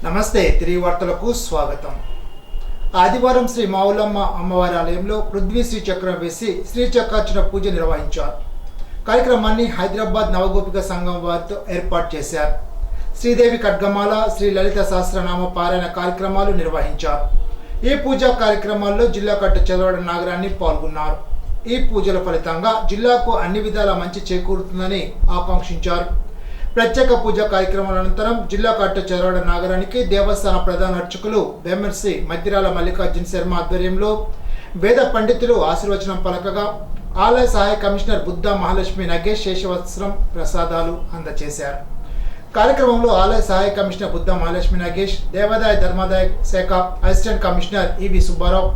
నమస్తే తిరిగి వార్తలకు స్వాగతం. ఆదివారం శ్రీ మావులమ్మ అమ్మవారి ఆలయంలో పృథ్వీ శ్రీచక్రం వేసి శ్రీచక్రార్చన పూజ నిర్వహించారు. కార్యక్రమాన్ని హైదరాబాద్ నవగోపిక సంఘం వారితో ఏర్పాటు చేశారు. శ్రీదేవి ఖడ్గమాల, శ్రీ లలిత సహస్రనామ పారాయణ కార్యక్రమాలు నిర్వహించారు. ఈ పూజా కార్యక్రమాల్లో జిల్లా కట్టు చదవడం నాగరాన్ని పాల్గొన్నారు. ఈ పూజల ఫలితంగా జిల్లాకు అన్ని విధాల మంచి చేకూరుతుందని ఆకాంక్షించారు. ప్రత్యేక పూజా కార్యక్రమాల అనంతరం జిల్లా కట్టు చదవడ నాగరానికి దేవస్థాన ప్రధాన అర్చకులు బెమ్మర్సి మద్దిరాల మల్లికార్జున శర్మ ఆధ్వర్యంలో వేద పండితులు ఆశీర్వచనం పలకగా ఆలయ సహాయ కమిషనర్ బుద్ధ మహాలక్ష్మి నగేష్ శేషవస్త్రం ప్రసాదాలు అందజేశారు. కార్యక్రమంలో ఆలయ సహాయ కమిషనర్ బుద్ధ మహాలక్ష్మి నగేష్, దేవాదాయ ధర్మాదాయ శాఖ అసిస్టెంట్ కమిషనర్ ఈవి సుబ్బారావు,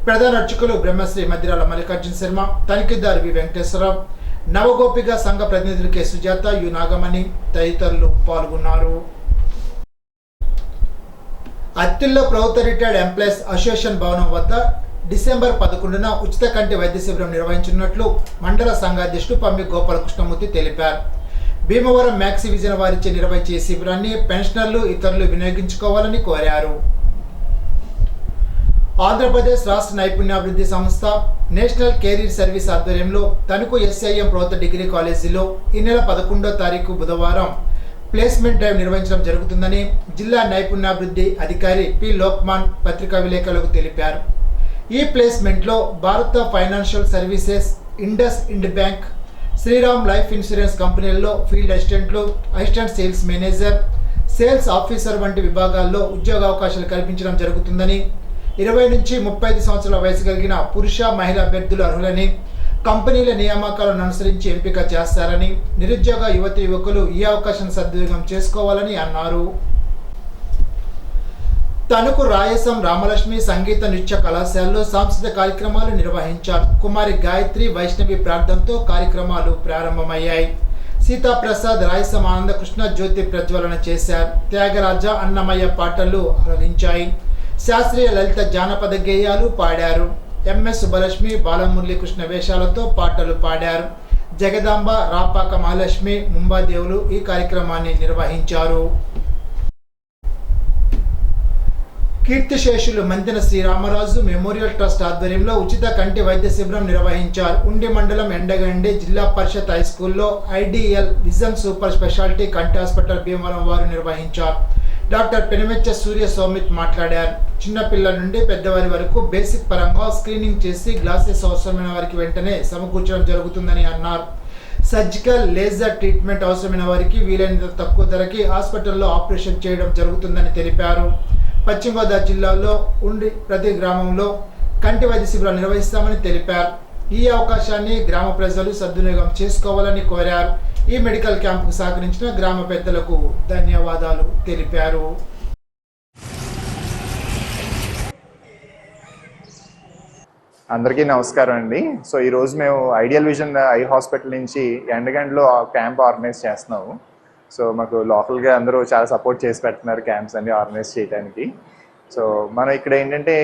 ప్రధాన అర్చకులు బ్రహ్మశ్రీ మద్దిరాల మల్లికార్జున శర్మ, తనిఖీదారు వి వెంకటేశ్వరరావు, నవగోపిక సంఘ ప్రతినిధులు కె సుజాత, యు నాగమణి తదితరులు పాల్గొన్నారు. అత్తిల్లో ప్రభుత్వ రిటైర్డ్ ఎంప్లాయీస్ అసోసియేషన్ భవనం వద్ద డిసెంబర్ 11న ఉచిత కంటి వైద్య శిబిరం నిర్వహించనున్నట్లు మండల సంఘాధ్యక్షుడు పమ్మి గోపాలకృష్ణమూర్తి తెలిపారు. భీమవరం మ్యాక్సి విజన్ వారిచే నిర్వహించే శిబిరాన్ని పెన్షనర్లు ఇతరులు వినియోగించుకోవాలని కోరారు. ఆంధ్రప్రదేశ్ రాష్ట్ర నైపుణ్యాభివృద్ధి సంస్థ నేషనల్ కెరీర్ సర్వీస్ ఆధ్వర్యంలో తణుకు ఎస్ఐఎం ప్రభుత్వ డిగ్రీ కాలేజీలో ఈ నెల 11వ తారీఖు బుధవారం ప్లేస్మెంట్ డ్రైవ్ నిర్వహించడం జరుగుతుందని జిల్లా నైపుణ్యాభివృద్ధి అధికారి పి లోక్మాన్ పత్రికా విలేకరులకు తెలిపారు. ఈ ప్లేస్మెంట్లో Bharat financial services, IndusInd bank, Shriram life insurance కంపెనీల్లో ఫీల్డ్ అసిస్టెంట్లు, assistant sales manager, sales officer వంటి విభాగాల్లో ఉద్యోగ అవకాశాలు కల్పించడం జరుగుతుందని, 20 నుంచి 35 సంవత్సరాల వయసు కలిగిన పురుష, మహిళా అభ్యర్థులు అర్హులని కంపెనీల నియామకాలను అనుసరించి ఎంపిక చేస్తారని, నిరుద్యోగ యువతి యువకులు ఈ అవకాశాన్ని సద్వినియోగం చేసుకోవాలని అన్నారు. తణుకు రాయసం రామలక్ష్మి సంగీత నృత్య కళాశాలలో సాంస్కృతిక కార్యక్రమాలు నిర్వహించారు. కుమారి గాయత్రి వైష్ణవి ప్రార్థనతో కార్యక్రమాలు ప్రారంభమయ్యాయి. సీతాప్రసాద్, రాయసం ఆనందకృష్ణ జ్యోతి ప్రజ్వలన చేశారు. త్యాగరాజ, అన్నమయ్య పాటలు అలరించాయి. శాస్త్రీయ లలిత జానపద గేయాలు పాడారు. ఎంఎస్ సుబ్బలక్ష్మి, బాలమురళీకృష్ణ వేషాలతో పాటలు పాడారు. జగదాంబ, రాపాక మహాలక్ష్మి, ముంబాదేవులు ఈ కార్యక్రమాన్ని నిర్వహించారు. కీర్తిశేషులు మంతెన శ్రీరామరాజు మెమోరియల్ ట్రస్ట్ ఆధ్వర్యంలో ఉచిత కంటి వైద్య శిబిరం నిర్వహించారు. ఉండి మండలం ఎండగండి జిల్లా పరిషత్ హైస్కూల్లో ఐడిఎల్ విజన్ సూపర్ స్పెషాలిటీ కంటి హాస్పిటల్ భీమవరం వారు నిర్వహించారు. డాక్టర్ పెనుమెచ్చ సూర్య సౌమిత్ మాట్లాడారు. చిన్నపిల్లల నుండి పెద్దవారి వరకు బేసిక్ పరంగా స్క్రీనింగ్ చేసి గ్లాసెస్ అవసరమైన వారికి వెంటనే సమకూర్చడం జరుగుతుందని అన్నారు. సర్జికల్, లేజర్ ట్రీట్మెంట్ అవసరమైన వారికి వీలైనంత తక్కువ ధరకి హాస్పిటల్లో ఆపరేషన్ చేయడం జరుగుతుందని తెలిపారు. పశ్చిమ గోదావరి జిల్లాలో ఉండి ప్రతి గ్రామంలో కంటి వైద్య శిబిరాలు నిర్వహిస్తామని తెలిపారు. ఈ అవకాశాన్ని గ్రామ ప్రజలు సద్వినియోగం చేసుకోవాలని కోరారు. ఈ మెడికల్ క్యాంపుకు సహకరించిన గ్రామ పెద్దలకు ధన్యవాదాలు తెలిపారు. అందరికీ నమస్కారం అండి. సో ఈరోజు మేము ఐడియల్ విజన్ ఐ హాస్పిటల్ నుంచి ఎండగండ్లో క్యాంప్ ఆర్గనైజ్ చేస్తున్నాము. సో మాకు లోకల్గా అందరూ చాలా సపోర్ట్ చేసి పెడుతున్నారు క్యాంప్స్ అన్ని ఆర్గనైజ్ చేయడానికి. సో మనం ఇక్కడ ఏంటంటే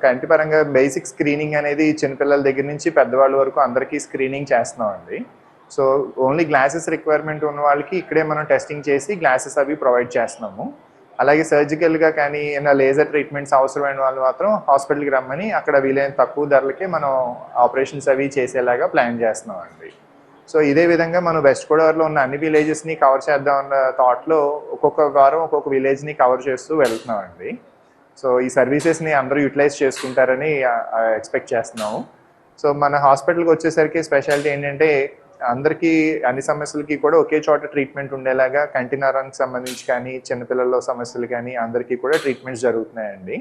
కంటి పరంగా బేసిక్ స్క్రీనింగ్ అనేది చిన్నపిల్లల దగ్గర నుంచి పెద్దవాళ్ళ వరకు అందరికీ స్క్రీనింగ్ చేస్తున్నాం అండి. సో ఓన్లీ గ్లాసెస్ రిక్వైర్మెంట్ ఉన్న వాళ్ళకి ఇక్కడే మనం టెస్టింగ్ చేసి గ్లాసెస్ అవి ప్రొవైడ్ చేస్తున్నాము. అలాగే సర్జికల్గా కానీ ఏమైనా లేజర్ ట్రీట్మెంట్స్ అవసరమైన వాళ్ళు మాత్రం హాస్పిటల్కి రమ్మని అక్కడ వీలైన తక్కువ ధరలకే మనం ఆపరేషన్స్ అవి చేసేలాగా ప్లాన్ చేస్తున్నాం అండి. సో ఇదే విధంగా మనం వెస్ట్ గోదావరిలో ఉన్న అన్ని విలేజెస్ని కవర్ చేద్దాం అన్న థాట్లో ఒక్కొక్క వారం ఒక్కొక్క విలేజ్ని కవర్ చేస్తూ వెళ్తున్నాం అండి. సో ఈ సర్వీసెస్ని అందరూ యూటిలైజ్ చేసుకుంటారని ఎక్స్పెక్ట్ చేస్తున్నాము. సో మన హాస్పిటల్కి వచ్చేసరికి స్పెషాలిటీ ఏంటంటే అందరికీ అన్ని సమస్యలకి కూడా ఒకే చోట ట్రీట్మెంట్ ఉండేలాగా కంటి నరానికి సంబంధించి కానీ చిన్నపిల్లల్లో సమస్యలు కానీ అందరికీ కూడా ట్రీట్మెంట్స్ జరుగుతున్నాయండి.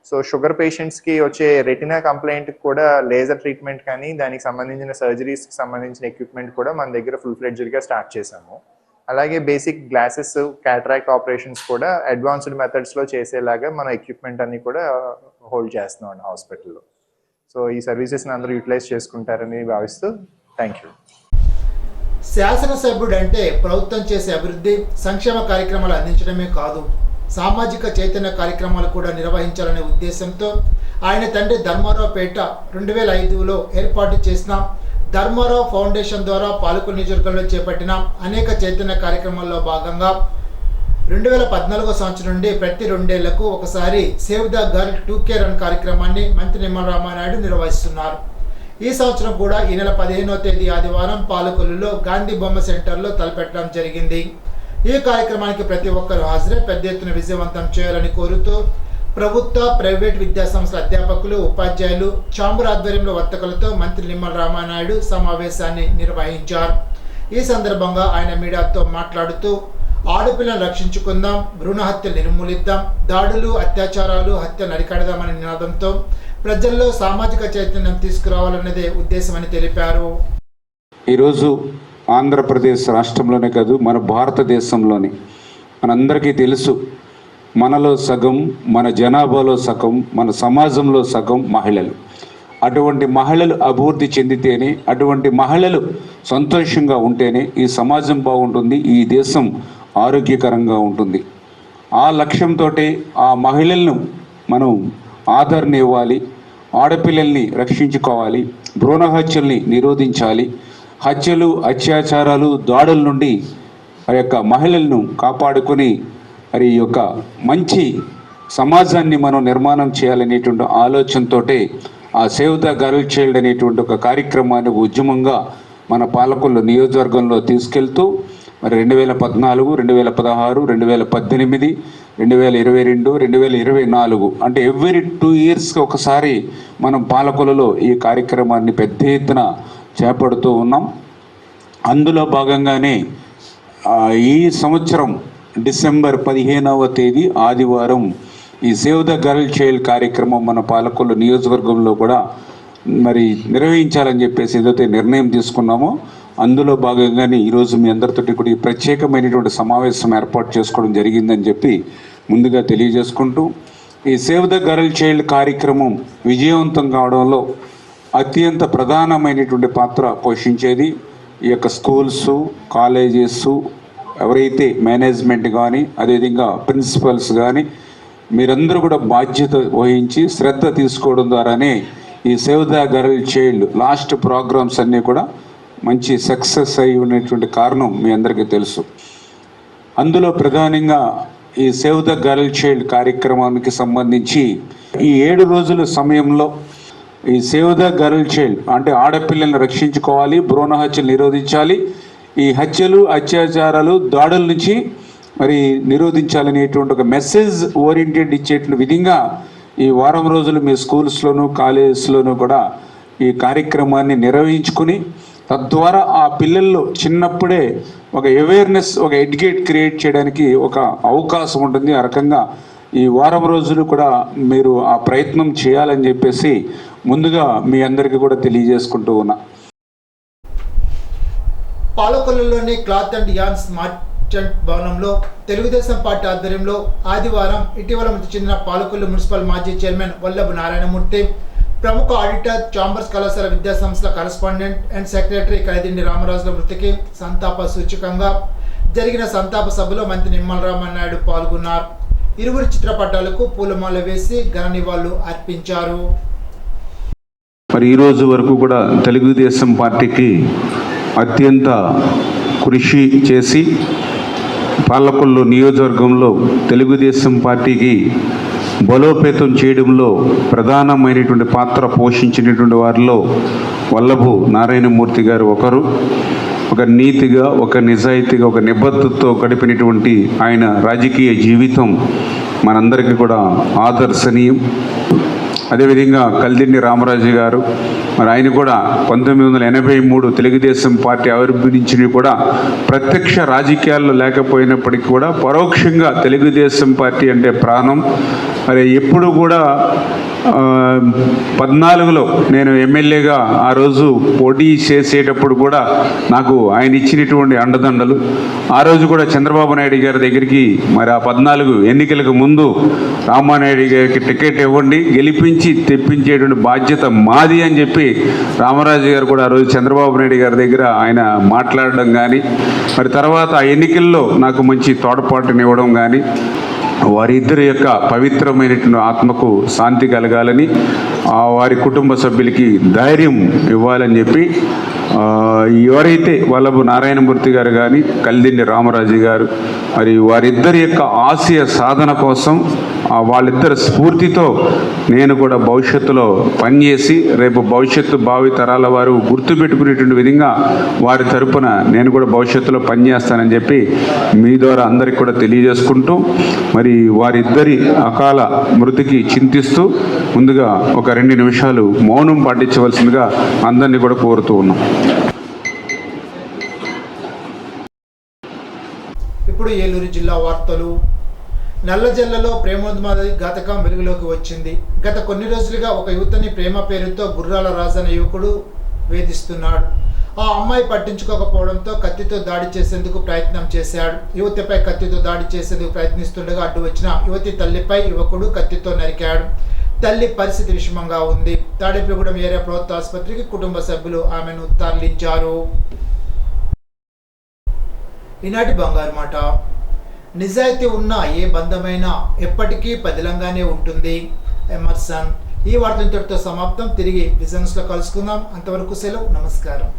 సో షుగర్ పేషెంట్స్కి వచ్చే రెటినా కంప్లైంట్కి కూడా లేజర్ ట్రీట్మెంట్ కానీ దానికి సంబంధించిన సర్జరీస్కి సంబంధించిన ఎక్విప్మెంట్ కూడా మన దగ్గర ఫుల్ ఫ్లెడ్జ్డ్గా స్టార్ట్ చేసాము. అలాగే బేసిక్ గ్లాసెస్, క్యాటరాక్ట్ ఆపరేషన్స్ కూడా అడ్వాన్స్డ్ మెథడ్స్లో చేసేలాగా మన ఎక్విప్మెంట్ అన్ని కూడా హోల్డ్ చేస్తున్నాం అండి హాస్పిటల్లో. సో ఈ సర్వీసెస్ని అందరూ యూటిలైజ్ చేసుకుంటారని భావిస్తూ థ్యాంక్ యూ. శాసనసభ్యుడు అంటే ప్రభుత్వం చేసే అభివృద్ధి సంక్షేమ కార్యక్రమాలు అందించడమే కాదు, సామాజిక చైతన్య కార్యక్రమాలు కూడా నిర్వహించాలనే ఉద్దేశంతో ఆయన తండ్రి ధర్మారావు పేట 2005లో ఏర్పాటు చేసిన ధర్మారావు ఫౌండేషన్ ద్వారా పాలకుల నియోజకవర్గంలో చేపట్టిన అనేక చైతన్య కార్యక్రమాల్లో భాగంగా 2014 సంవత్సరం నుండి ప్రతి 2 ఏళ్లకు ఒకసారి save the girl 2K run కార్యక్రమాన్ని మంత్రి నిమ్మల రామానాయుడు నిర్వహిస్తున్నారు. ఈ సంవత్సరం కూడా ఈ నెల 15వ తేదీ ఆదివారం పాలకొల్లులో గాంధీ బొమ్మ సెంటర్లో తలపెట్టడం జరిగింది. ఈ కార్యక్రమానికి ప్రతి ఒక్కరూ హాజరై పెద్ద ఎత్తున విజయవంతం చేయాలని కోరుతూ ప్రభుత్వ, ప్రైవేట్ విద్యాసంస్థల అధ్యాపకులు, ఉపాధ్యాయులు, ఛాంబర్ ఆధ్వర్యంలో వర్తకులతో మంత్రి నిమ్మల రామానాయుడు సమావేశాన్ని నిర్వహించారు. ఈ సందర్భంగా ఆయన మీడియాతో మాట్లాడుతూ ఆడపిల్లను రక్షించుకుందాం, భ్రూణ హత్యలు నిర్మూలిద్దాం, దాడులు, అత్యాచారాలు, హత్యలు అరికడదామనే నినాదంతో ప్రజల్లో సామాజిక చైతన్యం తీసుకురావాలన్నదే ఉద్దేశమని తెలిపారు. ఈరోజు ఆంధ్రప్రదేశ్ రాష్ట్రంలోనే కాదు, మన భారతదేశంలోనే మనందరికీ తెలుసు, మనలో సగం, మన జనాభాలో సగం, మన సమాజంలో సగం మహిళలు. అటువంటి మహిళలు అభివృద్ధి చెందితేనే, అటువంటి మహిళలు సంతోషంగా ఉంటేనే ఈ సమాజం బాగుంటుంది, ఈ దేశం ఆరోగ్యకరంగా ఉంటుంది. ఆ లక్ష్యంతో ఆ మహిళలను మనం ఆదరణ ఇవ్వాలి, ఆడపిల్లల్ని రక్షించుకోవాలి, భ్రూణ హత్యల్ని నిరోధించాలి, హత్యలు, అత్యాచారాలు, దాడుల నుండి ఆ యొక్క మహిళలను కాపాడుకొని మరి ఈ యొక్క మంచి సమాజాన్ని మనం నిర్మాణం చేయాలనేటువంటి ఆలోచనతో ఆ సేవ్ ద గర్ల్ చైల్డ్ అనేటువంటి ఒక కార్యక్రమాన్ని ఉద్యమంగా మన పాలకొల్లు నియోజకవర్గంలో తీసుకెళ్తూ మరి 2014, 2016, 2018, 2022, 2024 అంటే ఎవ్రీ 2 ఇయర్స్కి ఒకసారి మనం పాలకొల్లులో ఈ కార్యక్రమాన్ని పెద్ద ఎత్తున చేపడుతూ ఉన్నాం. అందులో భాగంగానే ఈ సంవత్సరం డిసెంబర్ 15వ తేదీ ఆదివారం ఈ సేవ్ ద గర్ల్ చైల్డ్ కార్యక్రమం మన పాలకొల్లు నియోజకవర్గంలో కూడా మరి నిర్వహించాలని చెప్పేసి ఏదైతే నిర్ణయం తీసుకున్నామో అందులో భాగంగానే ఈరోజు మీ అందరితోటి కూడా ఈ ప్రత్యేకమైనటువంటి సమావేశం ఏర్పాటు చేసుకోవడం జరిగిందని చెప్పి ముందుగా తెలియజేసుకుంటూ, ఈ సేవ్ ద గర్ల్ చైల్డ్ కార్యక్రమం విజయవంతం కావడంలో అత్యంత ప్రధానమైనటువంటి పాత్ర పోషించేది ఈ యొక్క స్కూల్స్, కాలేజెస్, ఎవరైతే మేనేజ్మెంట్ కానీ అదేవిధంగా ప్రిన్సిపల్స్ కానీ మీరందరూ కూడా బాధ్యత వహించి శ్రద్ధ తీసుకోవడం ద్వారానే ఈ save the girl child last programmes అన్నీ కూడా మంచి సక్సెస్ అయి ఉన్నటువంటి కారణం మీ అందరికీ తెలుసు. అందులో ప్రధానంగా ఈ సేవ్ ద గర్ల్ చైల్డ్ కార్యక్రమానికి సంబంధించి ఈ 7 రోజుల సమయంలో ఈ సేవ్ ద గర్ల్ చైల్డ్ అంటే ఆడపిల్లల్ని రక్షించుకోవాలి, భ్రూణ హత్యలు నిరోధించాలి, ఈ హత్యలు, అత్యాచారాలు, దాడుల నుంచి మరి నిరోధించాలనేటువంటి ఒక మెసేజ్ ఓరియంటెడ్ ఇచ్చేటువంటి విధంగా ఈ వారం రోజులు మీ స్కూల్స్లోను, కాలేజెస్లోనూ కూడా ఈ కార్యక్రమాన్ని నిర్వహించుకుని తద్వారా ఆ పిల్లల్లో చిన్నప్పుడే ఒక అవేర్నెస్, ఒక ఎడ్యుకేట్ క్రియేట్ చేయడానికి ఒక అవకాశం ఉంటుంది. ఆ రకంగా ఈ వారం రోజులు కూడా మీరు ఆ ప్రయత్నం చేయాలని చెప్పేసి ముందుగా మీ అందరికీ కూడా తెలియజేసుకుంటూ ఉన్నా. పాలకొల్లులోని క్లాత్ అండ్ యార్న్స్ మార్చెంట్ భవనంలో తెలుగుదేశం పార్టీ ఆధ్వర్యంలో ఆదివారం ఇటీవల మృతి చెందిన పాలకొల్లు మున్సిపల్ మాజీ చైర్మన్ వల్లభ నారాయణమూర్తి, ప్రముఖ ఆడిటర్, ఛాంబర్స్ కళాశాల విద్యాసంస్థల కరస్పాండెంట్ అండ్ సెక్రటరీ కైదిండి రామరాజుల మృతికి సంతాప సూచకంగా జరిగిన సంతాప సభలో మంత్రి నిమ్మల రామానాయుడు పాల్గొన్నారు. ఇరువురి చిత్రపటాలకు పూలమాల వేసి ఘన నివాళులు అర్పించారు. మరి ఈరోజు వరకు కూడా తెలుగుదేశం పార్టీకి అత్యంత కృషి చేసి పాలకొల్లు నియోజకవర్గంలో తెలుగుదేశం పార్టీకి బలోపేతం చేయడంలో ప్రధానమైనటువంటి పాత్ర పోషించినటువంటి వారిలో వల్లభు నారాయణమూర్తి గారు ఒకరు. ఒక నీతిగా, ఒక నిజాయితీగా, ఒక నిబద్ధతతో గడిపినటువంటి ఆయన రాజకీయ జీవితం మనందరికీ కూడా ఆదర్శనీయం. అదేవిధంగా కల్దిండి రామరాజు గారు, మరి ఆయన కూడా 1983 తెలుగుదేశం పార్టీ ఆవిర్భవించి కూడా ప్రత్యక్ష రాజకీయాల్లో లేకపోయినప్పటికీ కూడా పరోక్షంగా తెలుగుదేశం పార్టీ అంటే ప్రాణం. మరి ఎప్పుడు కూడా 14లో నేను ఎమ్మెల్యేగా ఆ రోజు పోటీ చేసేటప్పుడు కూడా నాకు ఆయన ఇచ్చినటువంటి అండదండలు, ఆ రోజు కూడా చంద్రబాబు నాయుడు గారి దగ్గరికి మరి ఆ 14 ఎన్నికలకు ముందు రామానాయుడు గారికి టికెట్ ఇవ్వండి, గెలిపించి తెప్పించేటువంటి బాధ్యత మాది అని చెప్పి రామరాజు గారు కూడా ఆ రోజు చంద్రబాబు నాయుడు గారి దగ్గర ఆయన మాట్లాడడం కానీ, మరి తర్వాత ఆ ఎన్నికల్లో నాకు మంచి తోడ్పాటునివ్వడం కానీ, వారిద్దరి యొక్క పవిత్రమైనటువంటి ఆత్మకు శాంతి కలగాలని, వారి కుటుంబ సభ్యులకి ధైర్యం ఇవ్వాలని చెప్పి ఎవరైతే వల్లభు నారాయణమూర్తి గారు కానీ కల్దిండి రామరాజు గారు మరి వారిద్దరి యొక్క ఆశయ సాధన కోసం వాళ్ళిద్దరి స్ఫూర్తితో నేను కూడా భవిష్యత్తులో పనిచేసి రేపు భవిష్యత్తు భావి తరాల వారు గుర్తుపెట్టుకునేటువంటి విధంగా వారి తరపున నేను కూడా భవిష్యత్తులో పనిచేస్తానని చెప్పి మీ ద్వారా అందరికి కూడా తెలియజేసుకుంటూ మరి వారిద్దరి అకాల మృతికి చింతిస్తూ ముందుగా ఒక 2 నిమిషాలు మౌనం పాటించవలసిందిగా అందరినీ కూడా కోరుతూ ఉన్నాం. ఇప్పుడు ఏలూరు జిల్లా వార్తలు. నల్లజల్లలో ప్రేమోన్మాద ఘాతకం వెలుగులోకి వచ్చింది. గత కొన్ని రోజులుగా ఒక యువతిని ప్రేమ పేరుతో గుర్రాల రాజు అనే యువకుడు వేధిస్తున్నాడు. ఆ అమ్మాయి పట్టించుకోకపోవడంతో కత్తితో దాడి చేసేందుకు ప్రయత్నం చేశాడు. యువతిపై కత్తితో దాడి చేసేందుకు ప్రయత్నిస్తుండగా అడ్డు వచ్చిన యువతి తల్లిపై యువకుడు కత్తితో నరికాడు. తల్లి పరిస్థితి విషమంగా ఉంది. తాడేపల్లిగూడెం ఏరియా ప్రభుత్వ ఆసుపత్రికి కుటుంబ సభ్యులు ఆమెను తరలించారు. ఈనాటి బంగారు మాట. నిజాయితీ ఉన్న ఏ బంధమైనా ఎప్పటికీ పదిలంగానే ఉంటుంది. ఎమర్సన్. ఈ వార్తలతో సమాప్తం. తిరిగి బిజినెస్లో కలుసుకుందాం. అంతవరకు సెలవు. నమస్కారం.